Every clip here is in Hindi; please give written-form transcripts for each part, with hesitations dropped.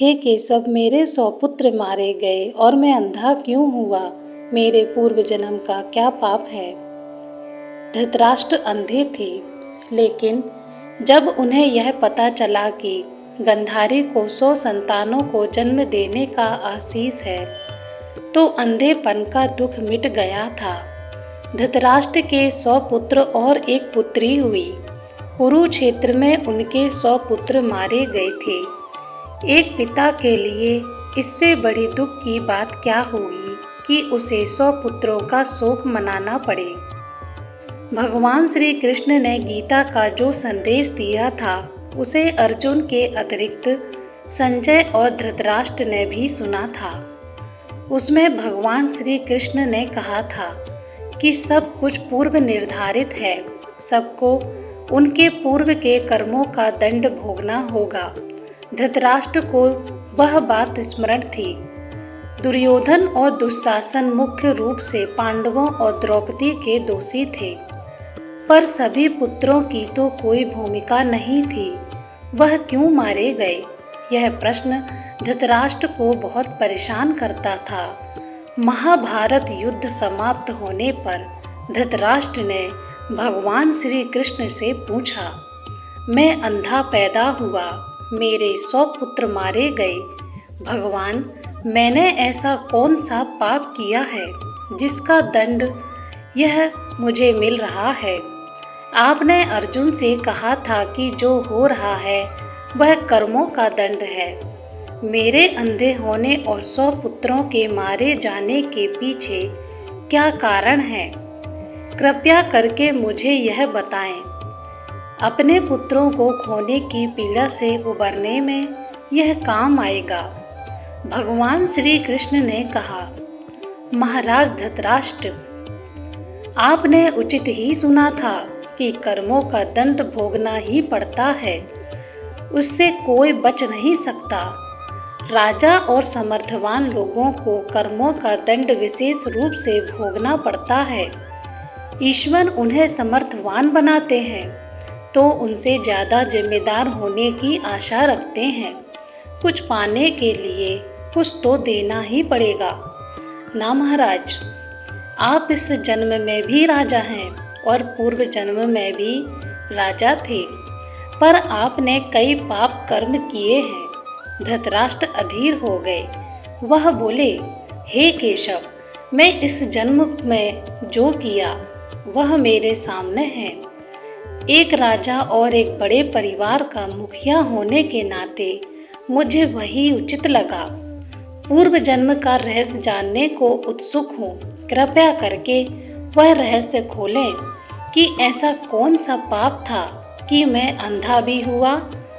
हे केशव, मेरे 100 पुत्र मारे गए और मैं अंधा क्यों हुआ? मेरे पूर्व जन्म का क्या पाप है? धृतराष्ट्र अंधे थे, लेकिन जब उन्हें यह पता चला कि गांधारी को 100 संतानों को जन्म देने का आशीष है, तो अंधेपन का दुख मिट गया था। धृतराष्ट्र के 100 पुत्र और एक पुत्री हुई। कुरुक्षेत्र में उनके 100 पुत्र मारे गए थे। एक पिता के लिए इससे बड़ी दुख की बात क्या होगी कि उसे 100 पुत्रों का शोक मनाना पड़े। भगवान श्री कृष्ण ने गीता का जो संदेश दिया था, उसे अर्जुन के अतिरिक्त संजय और धृतराष्ट्र ने भी सुना था। उसमें भगवान श्री कृष्ण ने कहा था कि सब कुछ पूर्व निर्धारित है, सबको उनके पूर्व के कर्मों का दंड भोगना होगा। धृतराष्ट्र को वह बात स्मरण थी। दुर्योधन और दुशासन मुख्य रूप से पांडवों और द्रौपदी के दोषी थे, पर सभी पुत्रों की तो कोई भूमिका नहीं थी। वह क्यों मारे गए? यह प्रश्न धृतराष्ट्र को बहुत परेशान करता था। महाभारत युद्ध समाप्त होने पर धृतराष्ट्र ने भगवान श्री कृष्ण से पूछा, मैं अंधा पैदा हुआ, मेरे 100 पुत्र मारे गए। भगवान, मैंने ऐसा कौन सा पाप किया है जिसका दंड यह मुझे मिल रहा है? आपने अर्जुन से कहा था कि जो हो रहा है वह कर्मों का दंड है। मेरे अंधे होने और 100 पुत्रों के मारे जाने के पीछे क्या कारण है? कृपया करके मुझे यह बताएं। अपने पुत्रों को खोने की पीड़ा से उबरने में यह काम आएगा। भगवान श्री कृष्ण ने कहा, महाराज धृतराष्ट्र, आपने उचित ही सुना था कि कर्मों का दंड भोगना ही पड़ता है, उससे कोई बच नहीं सकता। राजा और समर्थवान लोगों को कर्मों का दंड विशेष रूप से भोगना पड़ता है। ईश्वर उन्हें समर्थवान बनाते हैं तो उनसे ज़्यादा जिम्मेदार होने की आशा रखते हैं। कुछ पाने के लिए कुछ तो देना ही पड़ेगा ना महाराज। आप इस जन्म में भी राजा हैं और पूर्व जन्म में भी राजा थे, पर आपने कई पाप कर्म किए हैं। धृतराष्ट्र अधीर हो गए। वह बोले, हे केशव, मैं इस जन्म में जो किया वह मेरे सामने है। एक राजा और एक बड़े परिवार का मुखिया होने के नाते मुझे वही उचित लगा। पूर्व जन्म का रहस्य जानने को उत्सुक हूँ। कृपया करके वह रहस्य खोलें कि ऐसा कौन सा पाप था कि मैं अंधा भी हुआ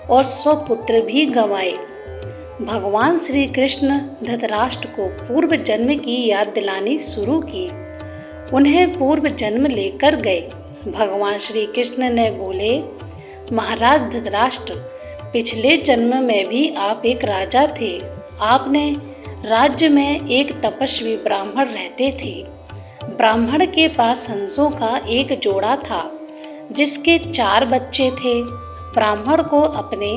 और 100 पुत्र भी गंवाए। भगवान श्री कृष्ण धृतराष्ट्र को पूर्व जन्म की याद दिलानी शुरू की। उन्हें पूर्व जन्म लेकर गए। भगवान श्री कृष्ण ने बोले, महाराज धृतराष्ट्र, पिछले जन्म में भी आप एक राजा थे। आपने राज्य में एक तपस्वी ब्राह्मण रहते थे। ब्राह्मण के पास हंसों का एक जोड़ा था, जिसके 4 बच्चे थे। ब्राह्मण को अपने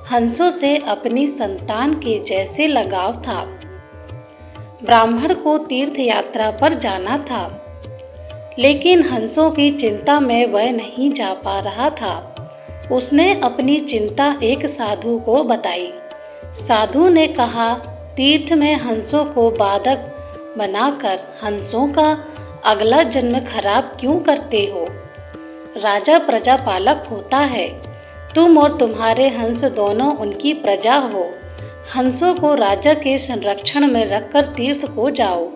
हंसों से अपनी संतान के जैसे लगाव था। ब्राह्मण को तीर्थ यात्रा पर जाना था, लेकिन हंसों की चिंता में वह नहीं जा पा रहा था। उसने अपनी चिंता एक साधु को बताई। साधु ने कहा, तीर्थ में हंसों को बाधक बनाकर हंसों का अगला जन्म खराब क्यों करते हो? राजा प्रजा पालक होता है। तुम और तुम्हारे हंस दोनों उनकी प्रजा हो। हंसों को राजा के संरक्षण में रखकर तीर्थ को जाओ।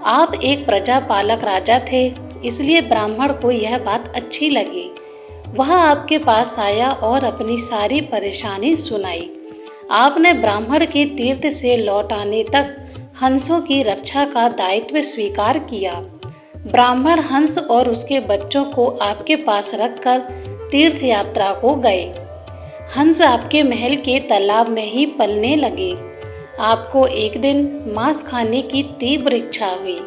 आप एक प्रजा पालक राजा थे, इसलिए ब्राह्मण को यह बात अच्छी लगी। वह आपके पास आया और अपनी सारी परेशानी सुनाई। आपने ब्राह्मण के तीर्थ से लौट आने तक हंसों की रक्षा का दायित्व स्वीकार किया। ब्राह्मण हंस और उसके बच्चों को आपके पास रखकर तीर्थ यात्रा को गए। हंस आपके महल के तालाब में ही पलने लगे। आपको एक दिन मांस खाने की तीव्र इच्छा हुई।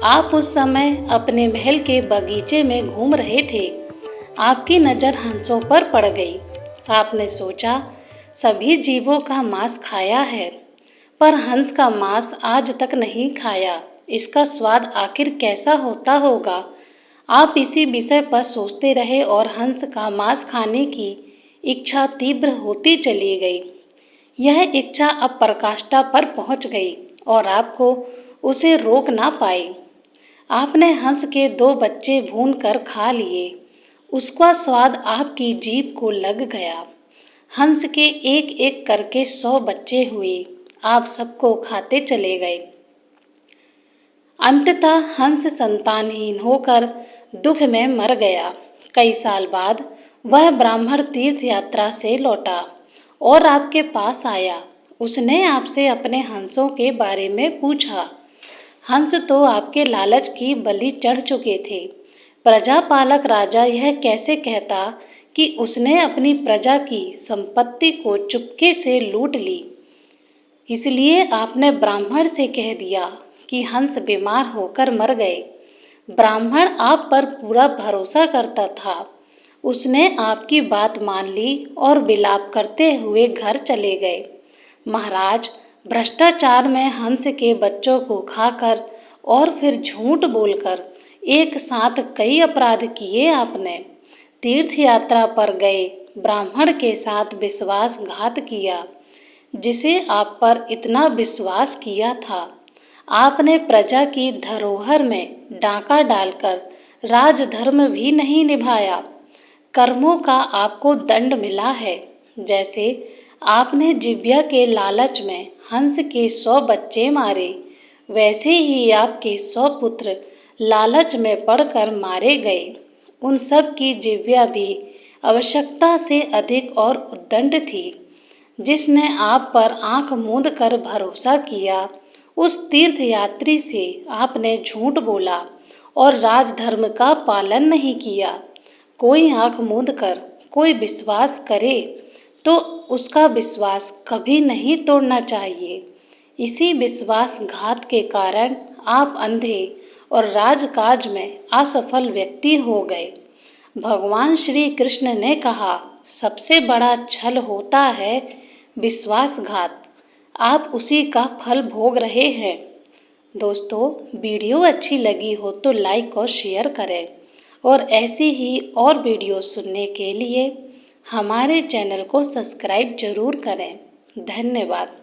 आप उस समय अपने महल के बगीचे में घूम रहे थे। आपकी नज़र हंसों पर पड़ गई। आपने सोचा, सभी जीवों का मांस खाया है, पर हंस का मांस आज तक नहीं खाया। इसका स्वाद आखिर कैसा होता होगा? आप इसी विषय पर सोचते रहे और हंस का मांस खाने की इच्छा तीव्र होती चली गई। यह इच्छा अब पराकाष्ठा पर पहुंच गई और आपको उसे रोक ना पाई। आपने हंस के 2 बच्चे भून कर खा लिए। उसका स्वाद आपकी जीभ को लग गया। हंस के एक एक करके 100 बच्चे हुए। आप सबको खाते चले गए। अंततः हंस संतानहीन होकर दुख में मर गया। कई साल बाद वह ब्राह्मण तीर्थ यात्रा से लौटा और आपके पास आया। उसने आपसे अपने हंसों के बारे में पूछा। हंस तो आपके लालच की बलि चढ़ चुके थे। प्रजापालक राजा यह कैसे कहता कि उसने अपनी प्रजा की संपत्ति को चुपके से लूट ली। इसलिए आपने ब्राह्मण से कह दिया कि हंस बीमार होकर मर गए। ब्राह्मण आप पर पूरा भरोसा करता था। उसने आपकी बात मान ली और विलाप करते हुए घर चले गए। महाराज, भ्रष्टाचार में हंस के बच्चों को खाकर और फिर झूठ बोलकर एक साथ कई अपराध किए आपने। तीर्थ यात्रा पर गए ब्राह्मण के साथ विश्वासघात किया, जिसे आप पर इतना विश्वास किया था। आपने प्रजा की धरोहर में डाका डालकर राजधर्म भी नहीं निभाया। कर्मों का आपको दंड मिला है। जैसे आपने जिव्या के लालच में हंस के 100 बच्चे मारे, वैसे ही आपके 100 पुत्र लालच में पड़कर मारे गए। उन सब की जिव्या भी आवश्यकता से अधिक और उद्दंड थी। जिसने आप पर आंख मूंद कर भरोसा किया, उस तीर्थ यात्री से आपने झूठ बोला और राजधर्म का पालन नहीं किया। कोई आंख मूंद कर कोई विश्वास करे तो उसका विश्वास कभी नहीं तोड़ना चाहिए। इसी विश्वासघात के कारण आप अंधे और राजकाज में असफल व्यक्ति हो गए। भगवान श्री कृष्ण ने कहा, सबसे बड़ा छल होता है विश्वासघात। आप उसी का फल भोग रहे हैं। दोस्तों, वीडियो अच्छी लगी हो तो लाइक और शेयर करें और ऐसी ही और वीडियो सुनने के लिए हमारे चैनल को सब्सक्राइब जरूर करें। धन्यवाद।